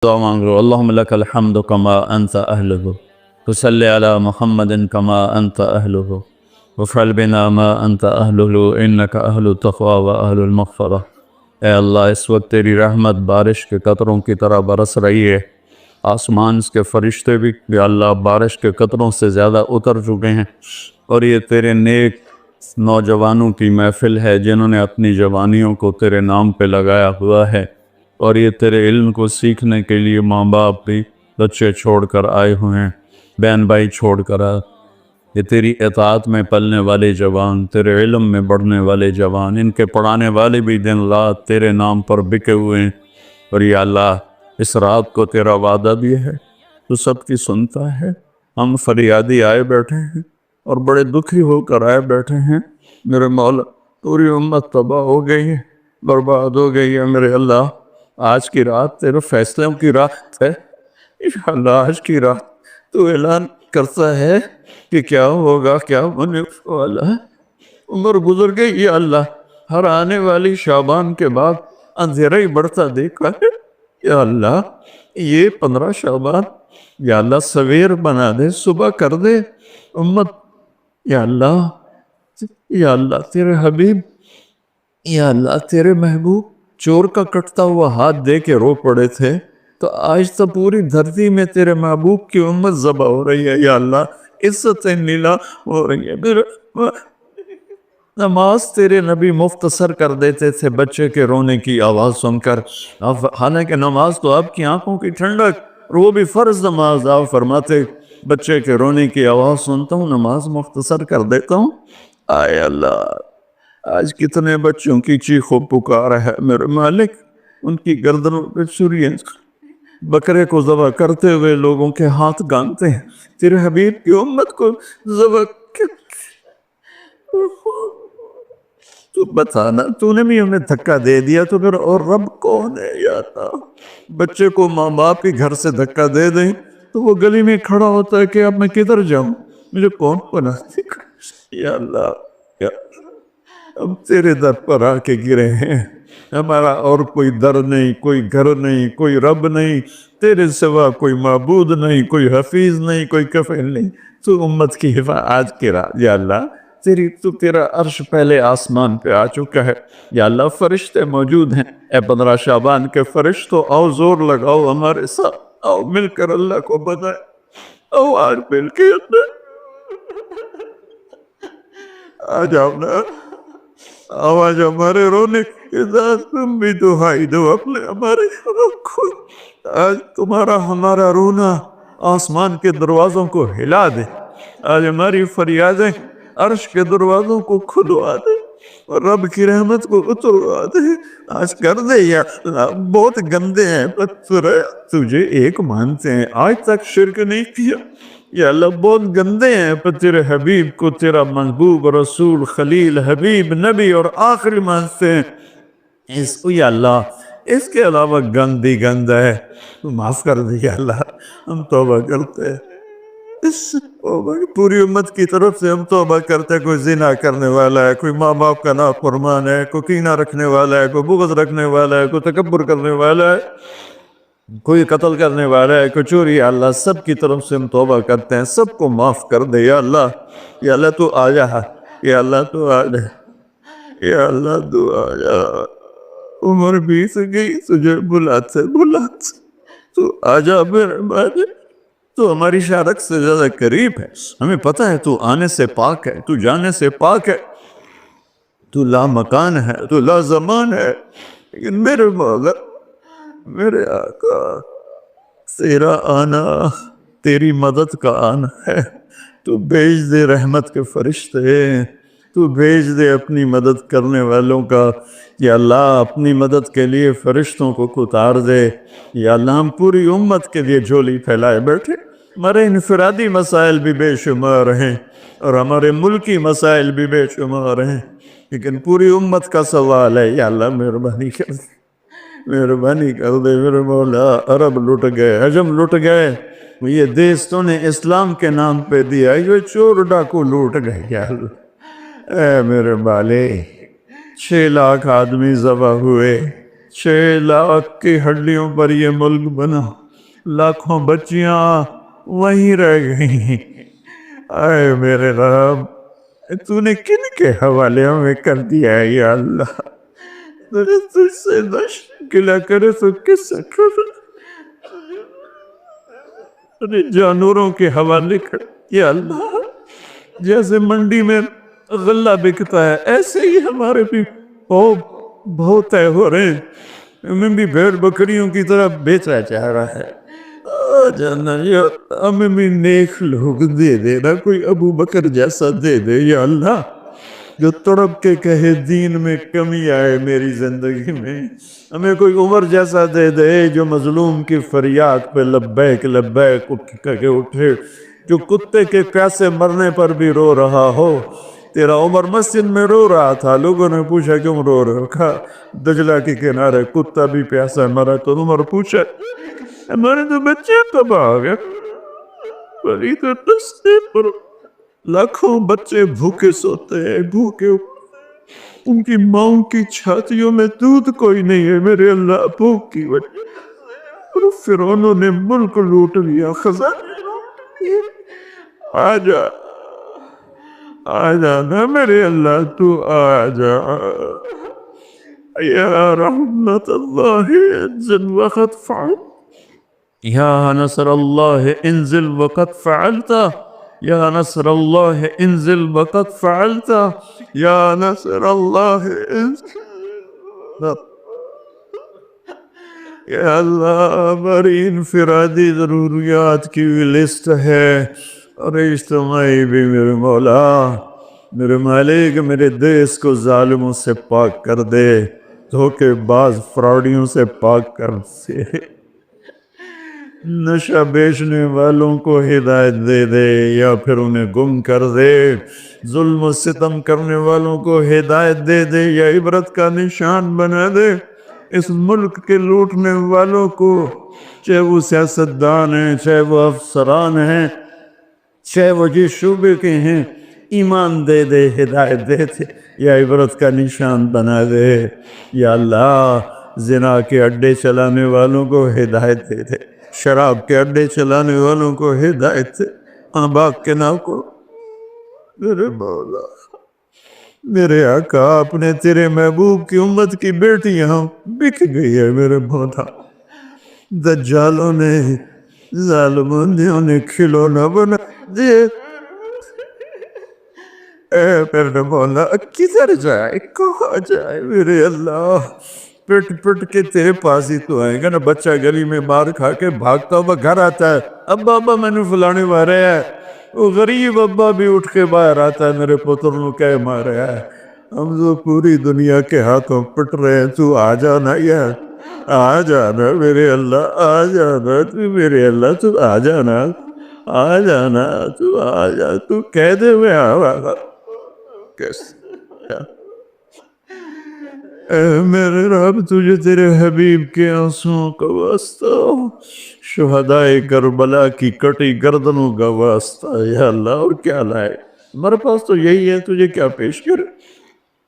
دعا مانگ رہو اللہم لک الحمد کما انت اہلہ تصلی علی محمد کما انت اہلہ وفعل بنا ما انت اہلہ انک اہل التقوی و اہل المغفرہ۔ اے اللہ اس وقت تیری رحمت بارش کے قطروں کی طرح برس رہی ہے، آسمان کے فرشتے بھی یا اللہ بارش کے قطروں سے زیادہ اتر چکے ہیں، اور یہ تیرے نیک نوجوانوں کی محفل ہے جنہوں نے اپنی جوانیوں کو تیرے نام پہ لگایا ہوا ہے، اور یہ تیرے علم کو سیکھنے کے لیے ماں باپ بھی بچے چھوڑ کر آئے ہوئے ہیں، بہن بھائی چھوڑ کر آئے۔ یہ تیری اطاعت میں پلنے والے جوان، تیرے علم میں بڑھنے والے جوان، ان کے پڑھانے والے بھی دن رات تیرے نام پر بکے ہوئے ہیں، اور یا اللہ اس رات کو تیرا وعدہ بھی ہے تو سب کی سنتا ہے۔ ہم فریادی آئے بیٹھے ہیں اور بڑے دکھی ہو کر آئے بیٹھے ہیں، میرے مولا پوری امت تباہ ہو گئی ہے، برباد ہو گئی ہے میرے اللہ۔ آج کی رات تیرے فیصلوں کی رات ہے، انشاءاللہ آج کی رات تو اعلان کرتا ہے کہ کیا ہوگا، کیا ہونے والا ہے۔ عمر گزر گئی یا اللہ، ہر آنے والی شعبان کے بعد اندھیرا ہی بڑھتا دیکھا ہے یا اللہ۔ یہ 15 شعبان یا اللہ سویر بنا دے، صبح کر دے امت یا اللہ۔ یا اللہ تیرے حبیب، یا اللہ تیرے محبوب چور کا کٹتا ہوا ہاتھ دے کے رو پڑے تھے، تو آج تو پوری دھرتی میں تیرے محبوب کی امت ذبح ہو رہی ہے یا اللہ، عزتیں نیلا ہو رہی ہے۔ نماز تیرے نبی مختصر کر دیتے تھے بچے کے رونے کی آواز سن کر، حالانکہ نماز تو آپ کی آنکھوں کی ٹھنڈک، اور وہ بھی فرض نماز، آپ فرماتے بچے کے رونے کی آواز سنتا ہوں نماز مختصر کر دیتا ہوں۔ آئے اللہ، آج کتنے بچوں کی چیخ و پکار ہے میرے مالک، ان کی گردنوں پہ چھریاں، بکرے کو ذبح کرتے ہوئے لوگوں کے ہاتھ گانتے ہیں، تیرے حبیب کی امت کو ذبح تو بتانا، تو نے بھی ہمیں دھکا دے دیا تو پھر اور رب کون ہے یا اللہ۔ بچے کو ماں باپ کے گھر سے دھکا دے دیں تو وہ گلی میں کھڑا ہوتا ہے کہ اب میں کدھر جاؤں، مجھے کون پناہ دے گا یا اللہ۔ یا ہم تیرے در پر آ کے گرے ہیں، ہمارا اور کوئی در نہیں، کوئی گھر نہیں، کوئی رب نہیں، تیرے سوا کوئی معبود نہیں، کوئی حفیظ نہیں، کوئی کفیل نہیں۔ تو امت کی حفاظت آج کے رات یا اللہ، تیرا عرش پہلے آسمان پہ آ چکا ہے یا اللہ، فرشتے موجود ہیں۔ اے 15 شعبان کے فرشتوں، آؤ زور لگاؤ ہمارے ساتھ، آؤ مل کر اللہ کو بتائیں، آؤ آج مل کے آ جاؤ نا، آواز ہمارے رونے کے ساتھ تم بھی دہائی دو اپنے ہمارے کو۔ آج تمہارا ہمارا رونا آسمان کے دروازوں کو ہلا دے، آج ہماری فریادیں عرش کے دروازوں کو کھلوا دے اور رب کی رحمت کو اتروا دے۔ آج کر دے یا اللہ، بہت گندے ہیں پتھر، تجھے ایک مانتے ہیں، آج تک شرک نہیں کیا یا اللہ، بہت گندے ہیں پر تیرے حبیب کو تیرا محبوب رسول خلیل حبیب نبی اور آخری مانتے ہیں، اس کو یا اللہ اس کے علاوہ گندی گند ہے، تو معاف کر دے یا اللہ، ہم توبہ کرتے ہیں۔ پوری امت کی طرف سے ہم توبہ کرتے ہیں، کوئی زنا کرنے والا ہے، کوئی ماں باپ کا نافرمان ہے، کوئی کینہ رکھنے والا ہے، کوئی بغض رکھنے والا ہے، کوئی تکبر کرنے والا ہے، کوئی قتل کرنے والا ہے، کوئی چوری، یا اللہ سب کی طرف سے ہم توبہ کرتے ہیں، سب کو معاف کر دے یا اللہ۔ یا اللہ تو آ جا، یا اللہ تو آ جا، یا اللہ تو آ جا۔ عمر بیت گئی، تجھے بلاتے تو آ جا میرے بھائی، تو ہماری شارک سے زیادہ قریب ہے، ہمیں پتہ ہے تو آنے سے پاک ہے، تو جانے سے پاک ہے، تو لا مکان ہے، تو لا زمان ہے، لیکن میرے مولا، میرے آقا، تیرا آنا تیری مدد کا آنا ہے، تو بھیج دے رحمت کے فرشتے، تو بھیج دے اپنی مدد کرنے والوں کا یا اللہ، اپنی مدد کے لیے فرشتوں کو اتار دے یا اللہ۔ ہم پوری امت کے لیے جھولی پھیلائے بیٹھے، ہمارے انفرادی مسائل بھی بے شمار ہیں اور ہمارے ملکی مسائل بھی بے شمار ہیں، لیکن پوری امت کا سوال ہے یا اللہ مہربانی کر دے، مہربانی کر دے میرے مولا۔ عرب لٹ گئے، عجم لٹ گئے، یہ دیس تو نے اسلام کے نام پہ دیا، یہ چور ڈاکو لوٹ گئے یا اللہ۔ اے میرے بالے، 6 لاکھ آدمی ذبح ہوئے، 6 لاکھ کی ہڈیوں پر یہ ملک بنا، لاکھوں بچیاں وہیں رہ گئی۔ اے میرے رب، تو نے کن کے حوالے ہمیں کر دیا ہے یا اللہ؟ تجھ سے نہ شکلا کرے تو کس سے کرے؟ جانوروں کے حوالے کر یا اللہ، جیسے منڈی میں غلہ بکتا ہے ایسے ہی ہمارے بھی بہت طے ہو رہے ہیں، ہمیں بھی بھیڑ بکریوں کی طرح بیچا جا رہا ہے۔ جانا یا ہمیں بھی نیک لوگ دے دے نا، کوئی ابو بکر جیسا دے دے یا اللہ، جو تڑپ کے کہے دین میں کمی آئے میری زندگی میں۔ ہمیں کوئی عمر جیسا دے دے جو مظلوم کی فریاد پہ لبیک لبیک کہہ اٹھے، جو کتے کے پیاسے مرنے پر بھی رو رہا ہو۔ تیرا عمر مسجد میں رو رہا تھا، لوگوں نے پوچھا کیوں رو رہے ہو؟ کہا دجلہ کے کنارے کتا بھی پیاسا مرا، تو عمر پوچھا ہمارے تو بچے تباہ ہو گئے، بڑی تو رستے پر لاکھوں بچے بھوکے سوتے ہیں، بھوکے ان کی ماؤں کی چھاتیوں میں دودھ کوئی نہیں ہے میرے اللہ، بھوک کی وجہ اور فرعونوں نے ملک لوٹ لیا، خزانے لوٹ لیے۔ آجا آجا نا میرے اللہ، تو آجا یا رحمت اللہ انزل وقت فعل، یا نصر اللہ انزل وقت فعلتا، یا نصر اللہ انزل وقت فعلتا، یا نصر اللہ انزل۔ یا اللہ ہماری انفرادی ضروریات کی بھی لسٹ ہے اور اجتماعی بھی، میرے مولا میرے مالک، میرے دیس کو ظالموں سے پاک کر دے، دھوکے باز فراڈیوں سے پاک کر دے، نشہ بیچنے والوں کو ہدایت دے دے یا پھر انہیں گم کر دے، ظلم و ستم کرنے والوں کو ہدایت دے دے یا عبرت کا نشان بنا دے۔ اس ملک کے لوٹنے والوں کو، چاہے وہ سیاستدان ہیں، چاہے وہ افسران ہیں، چاہے وہ جس شعبے کے ہیں، ایمان دے دے، ہدایت دے دے یا عبرت کا نشان بنا دے یا اللہ۔ زنا کے اڈے چلانے والوں کو ہدایت دے دے، شراب کے اڈے چلانے والوں کو ہدایت دے، باپ کے نام کو میرے مولا میرے آقا، اپنے تیرے محبوب کی امت کی بیٹیاں بک گئی ہے میرے مولا، دجالوں نے ظالموں نے انہیں کھلونا بنا دے۔ اے میرے مولا کدھر جائے، کہاں جائے میرے اللہ؟ پٹ پٹ کے تیرے پاس ہی تو آئے گا نا۔ بچہ گلی میں مار کھا کے بھاگتا ہوا گھر آتا ہے، ابا ابا میں نے فلانے مارے ہے، وہ غریب ابا بھی اٹھ کے باہر آتا ہے، میرے پتر نو کہہ مارے ہے۔ ہم تو پوری دنیا کے ہاتھوں پٹ رہے ہیں، تو آ جانا یار، آ جانا میرے اللہ، آ جانا تو میرے اللہ، تو آ جانا، آ جانا، تو آ جا، تو کہہ دے میں آواں کیسے۔ اے میرے رب، تجھے تیرے حبیب کے آنسوں کا واسطہ، شہدائے کربلا کی کٹی گردنوں کا واسطہ یا اللہ، اور کیا لائے؟ ہمارے پاس تو یہی ہے، تجھے کیا پیش کرے؟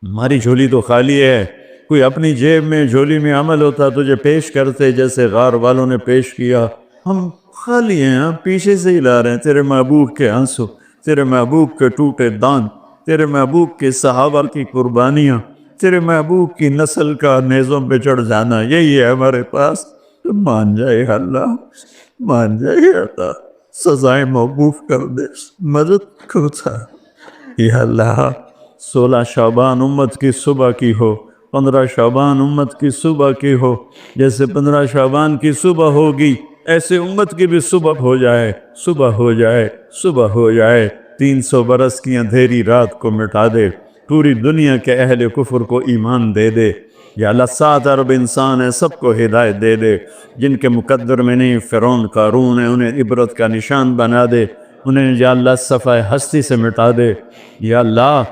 ہماری جھولی تو خالی ہے، کوئی اپنی جیب میں جھولی میں عمل ہوتا تجھے پیش کرتے، جیسے غار والوں نے پیش کیا۔ ہم خالی ہیں، ہم پیچھے سے ہی لا رہے ہیں تیرے محبوب کے آنسو، تیرے محبوب کے ٹوٹے دان، تیرے محبوب کے صحابہ کی قربانیاں، تیرے محبوب کی نسل کا نیزوں پہ چڑھ جانا، یہی ہے ہمارے پاس۔ تو مان جائے اللہ، مان جائے اللہ، سزائیں موقوف کر دے، مدد کرتا یا اللہ۔ 16 شعبان امت کی صبح کی ہو، 15 شعبان امت کی صبح کی ہو، جیسے 15 شعبان کی صبح ہوگی ایسے امت کی بھی صبح ہو جائے، صبح ہو جائے، صبح ہو جائے۔ 300 برس کی اندھیری رات کو مٹا دے، پوری دنیا کے اہل کفر کو ایمان دے دے یا اللہ۔ 7 ارب انسان ہیں، سب کو ہدایت دے دے، جن کے مقدر میں نہیں فرعون قارون ہے انہیں عبرت کا نشان بنا دے، انہیں یا اللہ صفحہ ہستی سے مٹا دے یا اللہ۔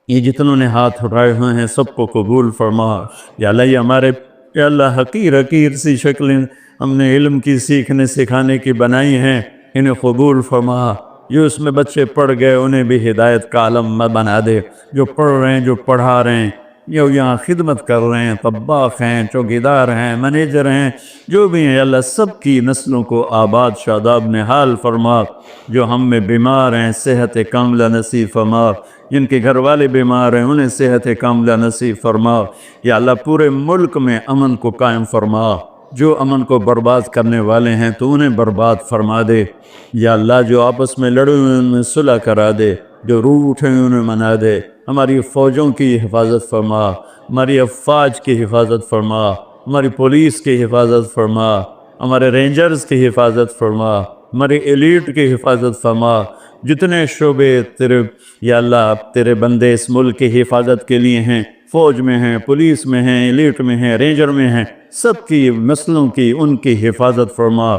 یہ جتنوں نے ہاتھ اٹھائے ہوئے ہیں سب کو قبول فرما یا اللہ۔ یہ ہمارے یا اللہ حقیر حقیر سی شکلیں ہم نے علم کی سیکھنے سکھانے کی بنائی ہیں، انہیں قبول فرما۔ جو اس میں بچے پڑھ گئے انہیں بھی ہدایت کا عالم بنا دے، جو پڑھ رہے ہیں، جو پڑھا رہے ہیں، جو یہاں خدمت کر رہے ہیں، طباخ ہیں، چوکیدار ہیں، منیجر ہیں، جو بھی ہیں، یا اللہ سب کی نسلوں کو آباد شاداب نحال فرما۔ جو ہم میں بیمار ہیں صحت کاملہ نصیب فرما، جن کے گھر والے بیمار ہیں انہیں صحت کاملہ نصیب فرما۔ یا اللہ پورے ملک میں امن کو قائم فرما، جو امن کو برباد کرنے والے ہیں تو انہیں برباد فرما دے۔ یا اللہ جو آپس میں لڑے ہوئے ان میں صلح کرا دے، جو روٹھے ہیں انہیں منا دے۔ ہماری فوجوں کی حفاظت فرما، ہماری افواج کی حفاظت فرما، ہماری پولیس کی حفاظت فرما، ہمارے رینجرز کی حفاظت فرما، ہماری ایلیٹ کی حفاظت فرما۔ جتنے شعبے تیرے یا اللہ تیرے بندے اس ملک کی حفاظت کے لیے ہیں، فوج میں ہیں، پولیس میں ہیں، ایلیٹ میں ہیں، رینجر میں ہیں، سب کی نسلوں کی ان کی حفاظت فرما۔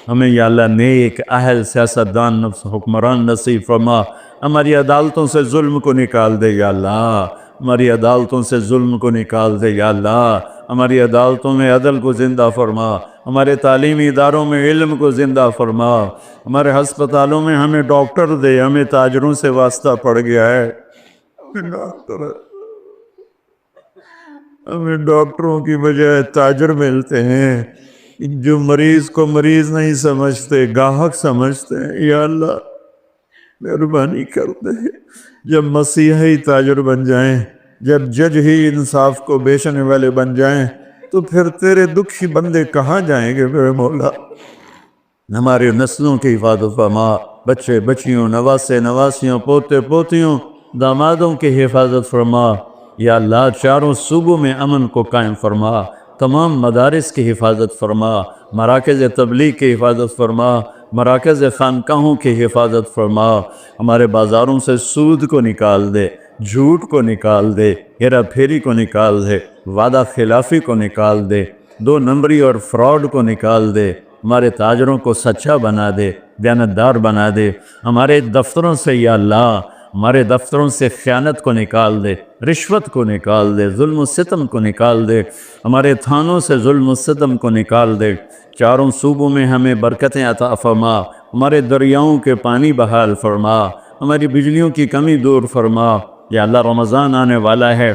ہمیں یا اللہ نیک اہل سیاستدان حکمران نصیب فرما۔ ہماری عدالتوں سے ظلم کو نکال دے یا اللہ، ہماری عدالتوں سے ظلم کو نکال دے یا اللہ، ہماری عدالتوں میں عدل کو زندہ فرما، ہمارے تعلیمی اداروں میں علم کو زندہ فرما، ہمارے ہسپتالوں میں ہمیں ڈاکٹر دے۔ ہمیں تاجروں سے واسطہ پڑ گیا ہے، ہمیں ڈاکٹروں کی بجائے تاجر ملتے ہیں جو مریض کو مریض نہیں سمجھتے، گاہک سمجھتے ہیں۔ یا اللہ مہربانی کر دے، جب مسیحی تاجر بن جائیں، جب جج ہی انصاف کو بیچنے والے بن جائیں تو پھر تیرے دکھی بندے کہاں جائیں گے میرے مولا؟ ہماری نسلوں کی حفاظت فرما، بچے بچیوں، نواسے نواسیوں، پوتے پوتیوں، دامادوں کی حفاظت فرما۔ یا اللہ چاروں صوبوں میں امن کو قائم فرما، تمام مدارس کی حفاظت فرما، مراکز تبلیغ کی حفاظت فرما، مراکز خانقاہوں کی حفاظت فرما۔ ہمارے بازاروں سے سود کو نکال دے، جھوٹ کو نکال دے، ہیرا پھیری کو نکال دے، وعدہ خلافی کو نکال دے، دو نمبری اور فراڈ کو نکال دے۔ ہمارے تاجروں کو سچا بنا دے، دیانتدار بنا دے۔ ہمارے دفتروں سے یا اللہ ہمارے دفتروں سے خیانت کو نکال دے، رشوت کو نکال دے، ظلم و ستم کو نکال دے۔ ہمارے تھانوں سے ظلم و ستم کو نکال دے۔ چاروں صوبوں میں ہمیں برکتیں عطا فرما، ہمارے دریاؤں کے پانی بحال فرما، ہماری بجلیوں کی کمی دور فرما۔ یا اللہ رمضان آنے والا ہے،